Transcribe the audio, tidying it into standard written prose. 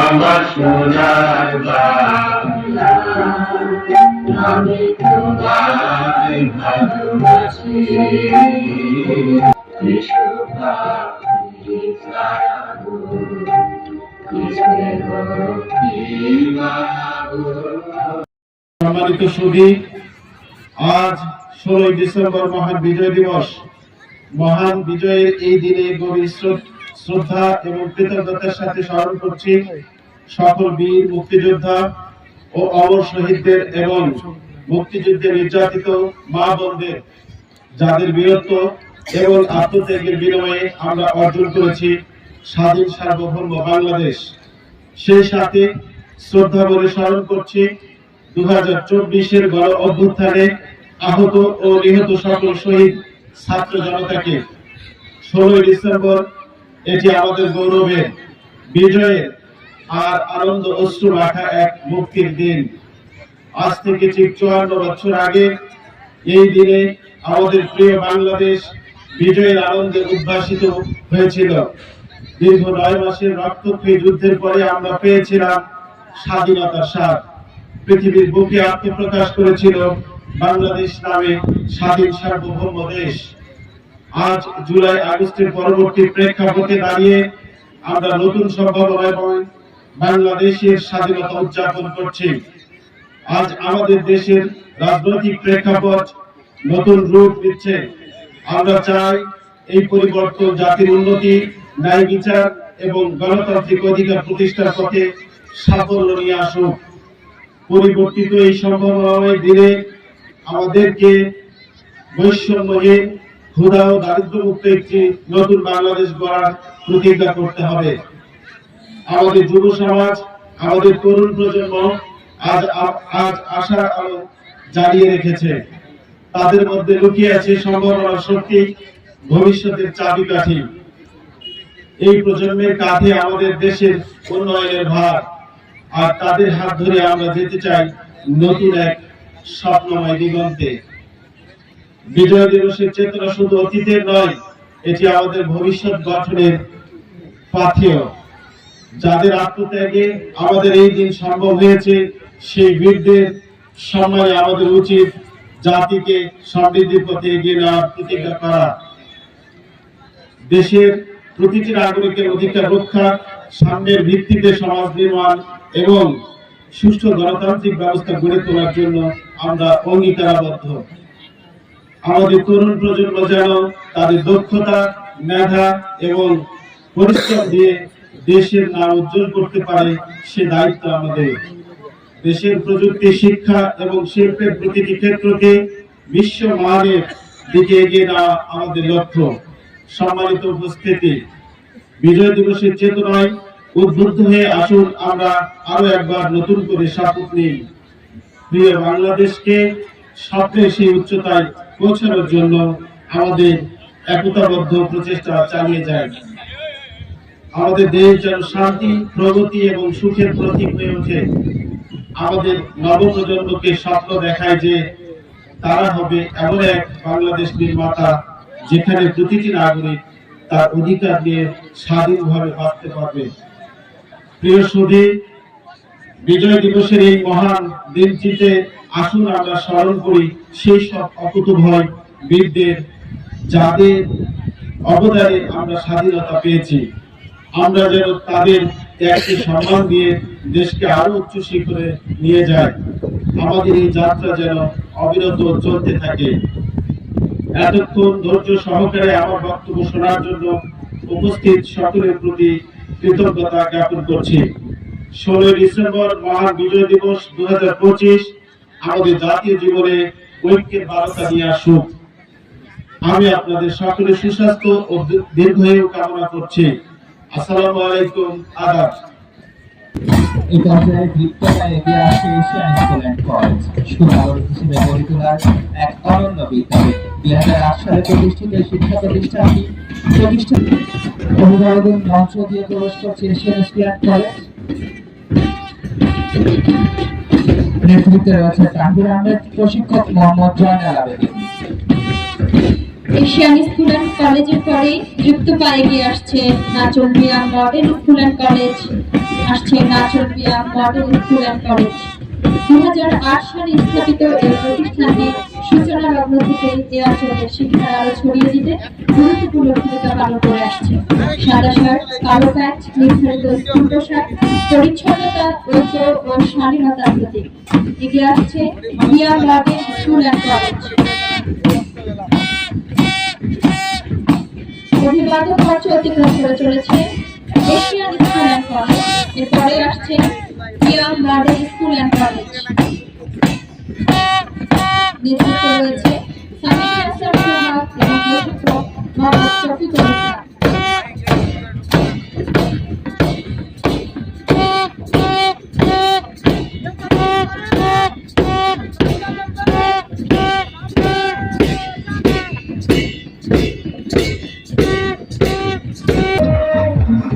আমার সোনার বাংলা, আমি তোমায় ভালোবাসি। সম্মানিত সুধী, আজ 16 ডিসেম্বর মহান বিজয় দিবস। মহান বিজয়ের এই দিনে গভীর শ্রদ্ধা এবং কৃতজ্ঞতার সাথে স্মরণ করছি সকল বীর মুক্তিযোদ্ধা ও অমর শহীদদের এবং মুক্তিযুদ্ধে নির্যাতিত মা বোনদের, যাদের বীরত্ব এবং আত্মত্যাগের বিনিময়ে আমরা অর্জন করেছি স্বাধীন সার্বভৌম বাংলাদেশ। সেই সাথে শ্রদ্ধা ভরে স্মরণ করছি 2024-এর গণ অভ্যুত্থানে আহত ও নিহত সকল শহীদ ছাত্র জনতাকে। 16 ডিসেম্বর এটি আমাদের গৌরবের, বিজয়ের আর আনন্দ অশ্রু মাখা এক মুক্তির দিন। আজ থেকে ঠিক 54 বছর আগে এই দিনে আমাদের প্রিয় বাংলাদেশ বিজয়ের আনন্দে উদ্ভাসিত হয়েছিল। দীর্ঘ 9 মাসের রক্তক্ষয়ী যুদ্ধের পরে আমরা পেয়েছিলাম স্বাধীনতার স্বাদ। পৃথিবীর বুকে আত্মপ্রকাশ করেছিল বাংলাদেশ নামে স্বাধীন সার্বভৌম দেশ। আজ জুলাই আগস্টের পরবর্তী প্রেক্ষাপটে দাঁড়িয়ে আমরা নতুন সম্ভাবনা এবং বাংলাদেশের স্বাধীনতা উদযাপন করছি। আজ আমাদের দেশের রাজনৈতিক প্রেক্ষাপট নতুন রূপ নিচ্ছে। আমরা চাই এই পরিবর্তন জাতির উন্নতি, ন্যায় বিচার এবং গণতান্ত্রিক অধিকার প্রতিষ্ঠার পথে সাফল্য নিয়ে আসুক। পরিবর্তিত এই সম্ভাবনাময় দিনে আমাদেরকে বৈষম্যহীন, ক্ষুধা ও দারিদ্র্যমুক্ত একটি নতুন বাংলাদেশ গড়ার প্রতিজ্ঞা করতে হবে। আমাদের যুব সমাজ, আমাদের তরুণ প্রজন্ম আজ আশার আলো জ্বালিয়ে রেখেছে। তাদের মধ্যে লুকিয়ে আছে সম্ভাবনার শক্তি, ভবিষ্যতের চাবিকাঠি। এই প্রজন্মের কাঁধে আমাদের দেশের উন্নয়নের ভার, আর তাদের হাত ধরে আমরা যেতে চাই নতুন এক স্বপ্নময় দিগন্তে। বিজয় দিবসের চেতনা শুধু অতীতের নয়, এটি আমাদের ভবিষ্যৎ গঠনের পাথেয়। যাদের আত্মত্যাগে আমাদের এই দিন সম্ভব হয়েছে, সেই বীরদের সম্মানে আমাদের উচিত জাতিকে সমৃদ্ধির পথে এগিয়ে নেওয়ার প্রতিজ্ঞা করা। দেশের প্রতিটি নাগরিকের অধিকার রক্ষা, সাম্যের ভিত্তিতে সমাজ নির্মাণ এবং সুষ্ঠু গণতান্ত্রিক ব্যবস্থা গড়ে তোলার জন্য আমরা অঙ্গীকারাবদ্ধ। আমাদের তরুণ প্রজন্ম যেন তাদের দক্ষতা, মেধা এবং পরিশ্রম দিয়ে দেশের নাম উজ্জ্বল করতে পারে, সে দায়িত্ব আমাদের। দেশের প্রযুক্তি, শিক্ষা এবং শিল্পের প্রতিটি ক্ষেত্রকে বিশ্বমানের দিকে এগিয়ে নেওয়া আমাদের লক্ষ্য। সম্মানিত উপস্থিতি, বিজয় দিবসের চেতনায় উদ্বুদ্ধ হয়ে আসুন আমরা আরো একবার নতুন করে শপথ নিই। প্রিয় বাংলাদেশকে স্বপ্নের সেই উচ্চতায় পৌঁছানোর জন্য আমাদের একতাবদ্ধ প্রচেষ্টা চালিয়ে যায়। আমাদের দেশ যেন শান্তি, প্রগতি এবং সুখের প্রতীক হয়ে ওঠে। আমাদের নবপ্রজন্মকে স্বপ্ন দেখায় যে তারা হবে এমন এক বাংলাদেশ নির্মাতা, যেখানে প্রতিটি নাগরিক তার অধিকার নিয়ে স্বাধীনভাবে বাঁচতে পারবে। প্রিয় সুধী, বিজয় দিবসের এই মহান দিনটিতে আসুন আমরা স্মরণ করি সেই সব অকুতোভয় বীরদের, যাদের অবদানে আমরা স্বাধীনতা পেয়েছি। আমরা যেন তাদের ত্যাগকে সম্মান দিয়ে দেশকে আরো উচ্চ শিখরে নিয়ে যাই। আমাদের এই যাত্রা যেন অবিরত চলতে থাকে। এতক্ষণ ধৈর্য সহকারে আমার বক্তব্য শোনার জন্য উপস্থিত সকলের প্রতি কৃতজ্ঞতা জ্ঞাপন করছি। 16 ডিসেম্বর মহান বিজয় দিবস 2025 আমাদের জাতীয় জীবনে ঐক্যের বার্তা নিয়ে আসুক। আমি আপনাদের সকলের সুস্বাস্থ্য ও দীর্ঘায়ু কামনা করছি। আসসালামু আলাইকুম, আদাব। এই পর্যায়ে বিদ্যালয়ে এগিয়ে আসছে এশিয়ান স্কুল অ্যান্ড কলেজ, সুনাগরিক হিসেবে গড়ে তোলার এক অনন্য বিদ্যালয়। 2008 সালে প্রতিষ্ঠিত শিক্ষা প্রতিষ্ঠানটি অভিভাবকদের মঞ্চ দিয়ে প্রবেশ করছে এশিয়ান স্কুল অ্যান্ড কলেজ। নেতৃত্বে রয়েছে তানভীর আহমেদ, প্রশিক্ষক Mohammad Joynal Abedin. Asian school and কলেজের পরে যুক্ত পায়ে এগিয়ে আসছে নাচন মিয়া মডেল স্কুল অ্যান্ড কলেজ। আসছে নাচরপিয়া মডেল স্কুল অ্যান্ড কলেজ। 2008 সালে স্থাপিত এই প্রতিষ্ঠানটি সূচনা লগ্ন থেকে এ অঞ্চলের শিক্ষার আলো ছড়িয়ে দিতে গুরুত্বপূর্ণ ভূমিকা পালন করে আসছে। সাদা শার্ট, কালো প্যান্ট, নির্ধারিত স্কুল পোশাক, পরিচ্ছন্নতা, ঐক্য ও স্বাধীনতার প্রতীক। এগিয়ে আসছে মিয়া মডেল স্কুল অ্যান্ড কলেজ। অভিবাদন মঞ্চ অতিক্রম করে চলেছে এশিয়ান স্কুল অ্যান্ড কলেজ। এরপরে আসছে মিয়া মডেল স্কুল অ্যান্ড কলেজ। নেতৃত্বে রয়েছে সামিয়া হাসান সোহাগ এবং প্রশিক্ষক মোহাম্মদ শফিকুল ইসলাম।